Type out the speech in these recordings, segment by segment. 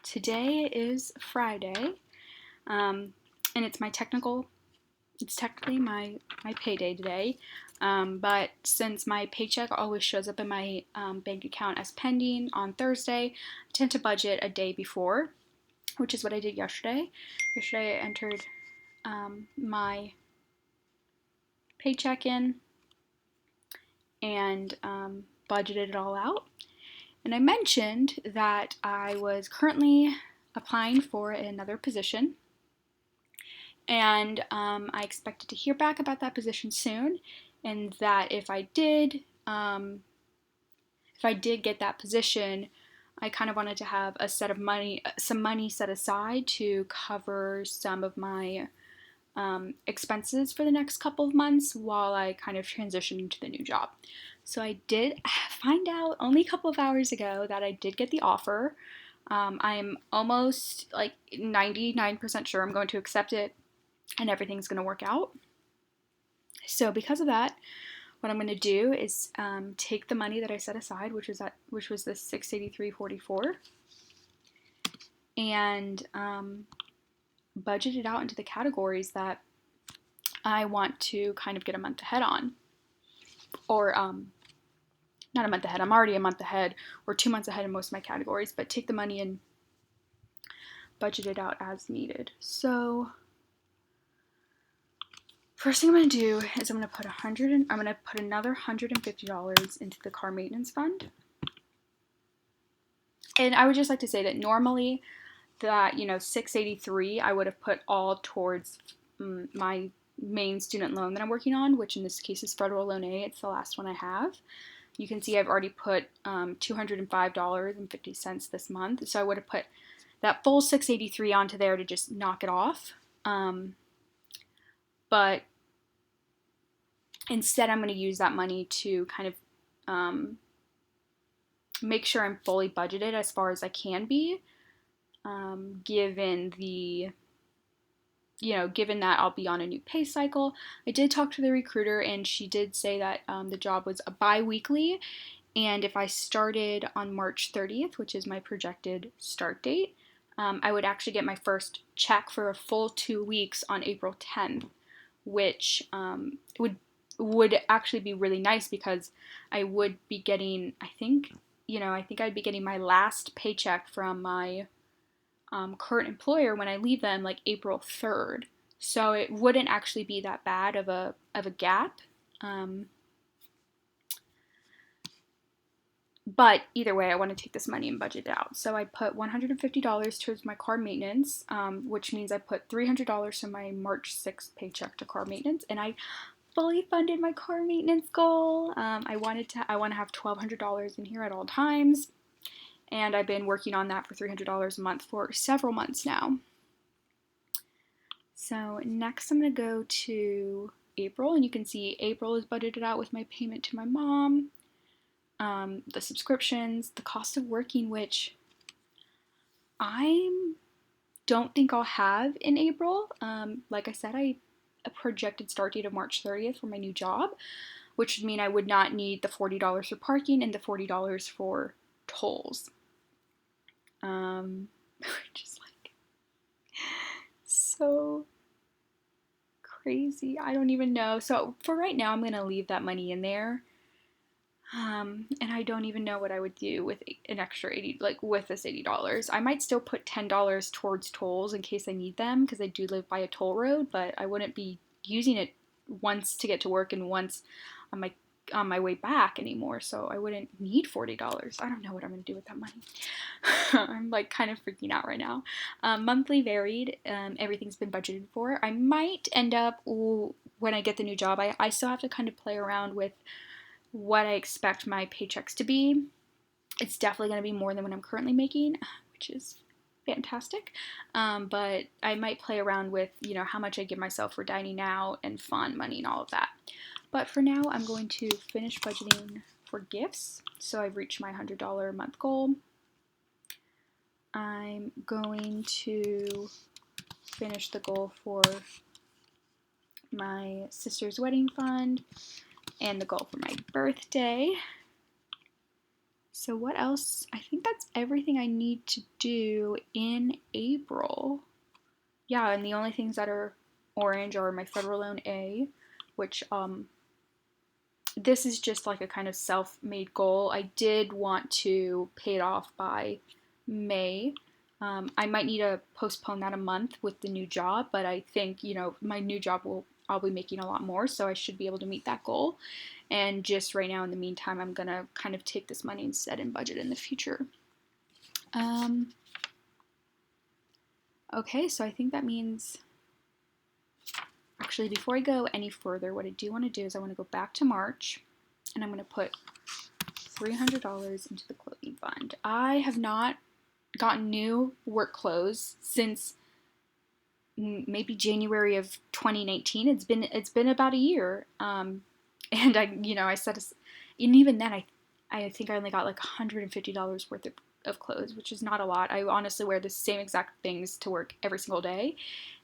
Today is Friday, and it's technically my payday today. But since my paycheck always shows up in my bank account as pending on Thursday, I tend to budget a day before, which is what I did yesterday. Yesterday I entered my paycheck in and budgeted it all out. And I mentioned that I was currently applying for another position, and I expected to hear back about that position soon, and that if I did get that position, I kind of wanted to have some money set aside to cover some of my expenses for the next couple of months while I kind of transition into the new job. So I did find out only a couple of hours ago that I did get the offer. I'm almost like 99% sure I'm going to accept it and everything's going to work out. So because of that, what I'm going to do is take the money that I set aside, which was the $683.44, and budget it out into the categories that I want to kind of get a month ahead on. Or not a month ahead, I'm already a month ahead, or 2 months ahead in most of my categories, but take the money and budget it out as needed. So first thing I'm going to do is I'm going to put another $150 into the car maintenance fund. And I would just like to say that normally that, $683 I would have put all towards my main student loan that I'm working on, which in this case is Federal Loan A. It's the last one I have. You can see I've already put $205.50 this month, so I would have put that full $683 onto there to just knock it off. But instead, I'm going to use that money to kind of make sure I'm fully budgeted as far as I can be, given that I'll be on a new pay cycle. I did talk to the recruiter, and she did say that the job was a bi-weekly, and if I started on March 30th, which is my projected start date, I would actually get my first check for a full 2 weeks on April 10th, which would actually be really nice because I would be getting, I think I'd be getting my last paycheck from my current employer when I leave them like April 3rd. So it wouldn't actually be that bad of a gap. But either way, I want to take this money and budget it out. So I put $150 towards my car maintenance, which means I put $300 from my March 6th paycheck to car maintenance, and I fully funded my car maintenance goal. I want to have $1,200 in here at all times, and I've been working on that for $300 a month for several months now. So next I'm going to go to April, and you can see April is budgeted out with my payment to my mom, the subscriptions, the cost of working, which I don't think I'll have in April. Like I said, a projected start date of March 30th for my new job, which would mean I would not need the $40 for parking and the $40 for tolls. Which is like so crazy. I don't even know. So for right now, I'm going to leave that money in there. And I don't even know what I would do with an extra with this $80. I might still put $10 towards tolls in case I need them, because I do live by a toll road, but I wouldn't be using it once to get to work and once on my way back anymore, so I wouldn't need $40. I don't know what I'm going to do with that money. I'm like kind of freaking out right now. Monthly varied, everything's been budgeted for. I might end up, when I get the new job, I still have to kind of play around with what I expect my paychecks to be. It's definitely going to be more than what I'm currently making, which is fantastic. But I might play around with, how much I give myself for dining out and fun money and all of that. But for now, I'm going to finish budgeting for gifts. So I've reached my $100 a month goal. I'm going to finish the goal for my sister's wedding fund and the goal for my birthday. So what else? I think that's everything I need to do in April. Yeah, and the only things that are orange are my federal loan A, which this is just like a kind of self-made goal. I did want to pay it off by May. I might need to postpone that a month with the new job, but I think, my new job I'll be making a lot more, so I should be able to meet that goal. And just right now, in the meantime, I'm gonna kind of take this money instead and budget in the future. Okay, so I think that means, actually, before I go any further, what I do want to do is I want to go back to March, and I'm going to put $300 into the clothing fund. I have not gotten new work clothes since maybe January of 2019. It's been about a year, and I said, and even then I think I only got like $150 worth of clothes, which is not a lot. I honestly wear the same exact things to work every single day.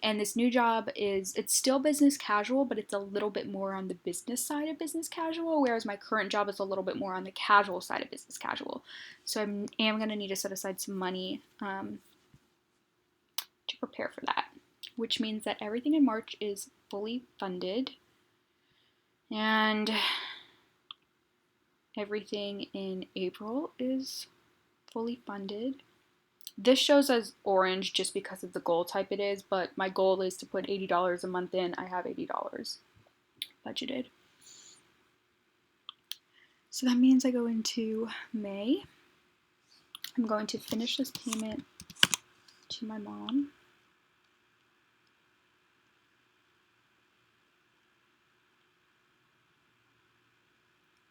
And this new job it's still business casual, but it's a little bit more on the business side of business casual, whereas my current job is a little bit more on the casual side of business casual. So I am going to need to set aside some money to prepare for that, which means that everything in March is fully funded. And everything in April is fully funded. This shows as orange just because of the goal type it is, but my goal is to put $80 a month in. I have $80 budgeted. So that means I go into May. I'm going to finish this payment to my mom.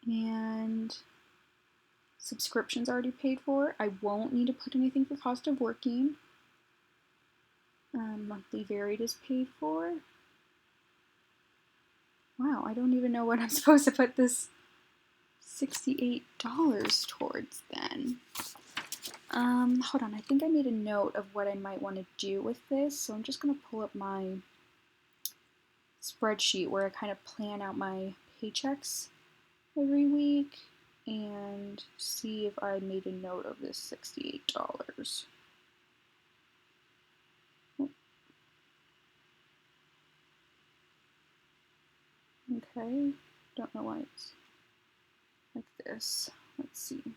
And subscription's already paid for. I won't need to put anything for cost of working. Monthly varied is paid for. Wow, I don't even know what I'm supposed to put this $68 towards then. Hold on, I think I made a note of what I might want to do with this, so I'm just going to pull up my spreadsheet where I kind of plan out my paychecks every week and see if I made a note of this $68. Okay, don't know why it's like this. Let's see.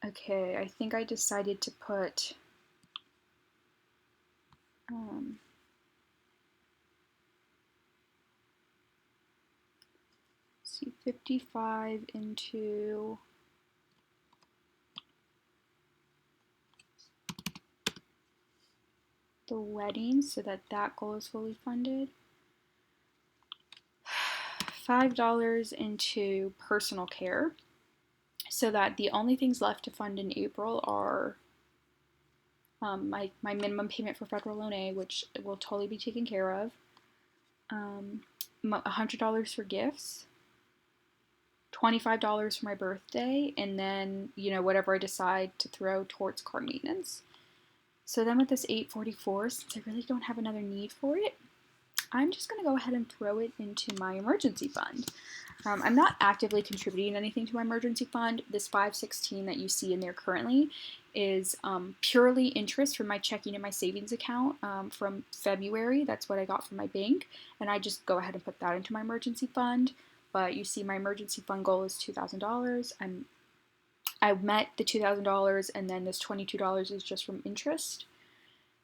Okay, I think I decided to put let's see, 55 into the wedding so that goal is fully funded. $5 into personal care so that the only things left to fund in April are my minimum payment for federal loan A, which will totally be taken care of, $100 for gifts, $25 for my birthday, and then whatever I decide to throw towards car maintenance. So then with this $844, since I really don't have another need for it, I'm just going to go ahead and throw it into my emergency fund. I'm not actively contributing anything to my emergency fund. This $516 that you see in there currently is purely interest from my checking and my savings account from February. That's what I got from my bank, and I just go ahead and put that into my emergency fund. But you see my emergency fund goal is $2,000. I met the $2,000, and then this $22 is just from interest.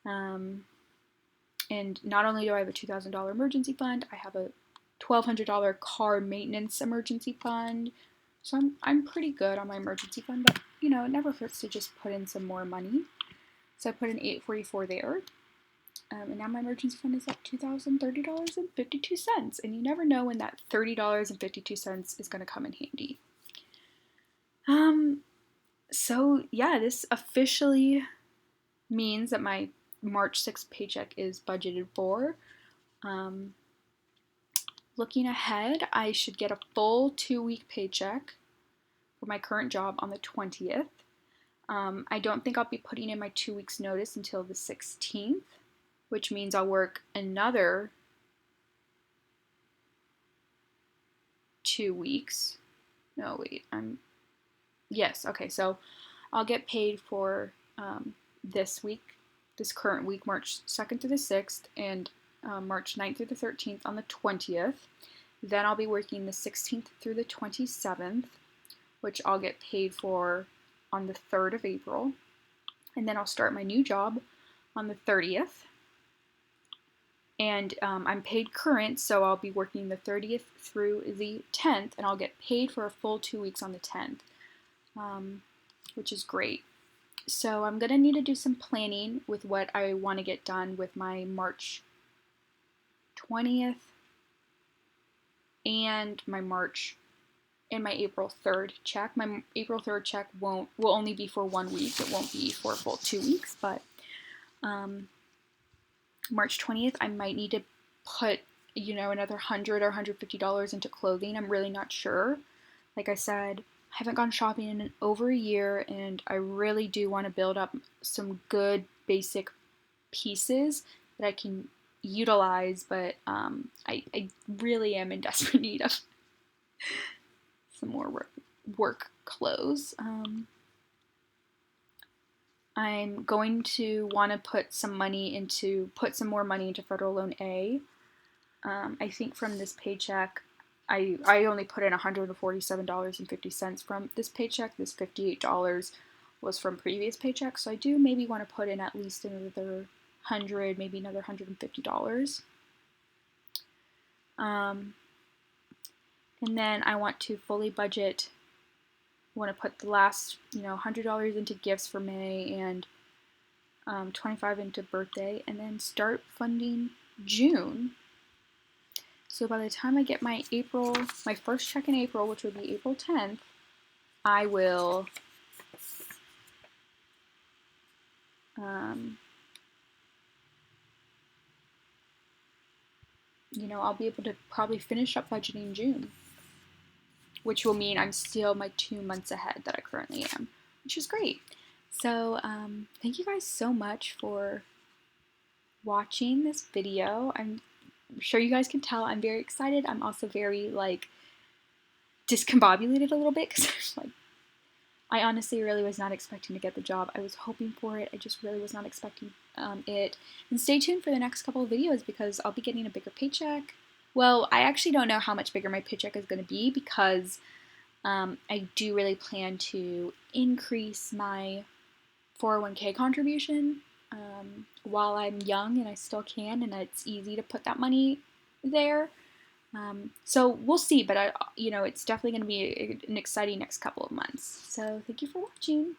And not only do I have a $2,000 emergency fund, I have a $1,200 car maintenance emergency fund. So I'm pretty good on my emergency fund, but it never hurts to just put in some more money. So I put in $844 there. And now my emergency fund is at $2,030.52. And you never know when that $30.52 is going to come in handy. So yeah, this officially means that my March 6th paycheck is budgeted for. Looking ahead, I should get a full 2-week paycheck for my current job on the 20th. I don't think I'll be putting in my 2 weeks notice until the 16th. which means I'll work another 2 weeks. No, wait, yes, okay, so I'll get paid for this week, this current week, March 2nd through the 6th, and March 9th through the 13th on the 20th. Then I'll be working the 16th through the 27th, which I'll get paid for on the 3rd of April. And then I'll start my new job on the 30th. And I'm paid current, so I'll be working the 30th through the 10th, and I'll get paid for a full 2 weeks on the 10th, which is great. So I'm going to need to do some planning with what I want to get done with my March 20th and my April 3rd check. My April 3rd check will only be for 1 week. It won't be for a full 2 weeks, but March 20th, I might need to put, another $100 or $150 into clothing. I'm really not sure. Like I said, I haven't gone shopping in over a year, and I really do want to build up some good basic pieces that I can utilize, but I really am in desperate need of some more work clothes. I'm going to want to put some more money into Federal Loan A. I think from this paycheck, I only put in $147.50 from this paycheck. This $58 was from previous paychecks, so I do maybe want to put in at least another $100, maybe another $150. And then I want to fully budget. I want to put the last, $100 into gifts for May and $25 into birthday, and then start funding June. So by the time I get my first check in April, which will be April 10th, I will I'll be able to probably finish up budgeting June, which will mean I'm still my 2 months ahead that I currently am, which is great. So thank you guys so much for watching this video. I'm sure you guys can tell I'm very excited. I'm also very discombobulated a little bit because I honestly really was not expecting to get the job. I was hoping for it. I just really was not expecting it. And stay tuned for the next couple of videos because I'll be getting a bigger paycheck. Well, I actually don't know how much bigger my paycheck is going to be because I do really plan to increase my 401k contribution while I'm young and I still can, and it's easy to put that money there. So we'll see, but it's definitely going to be an exciting next couple of months. So thank you for watching.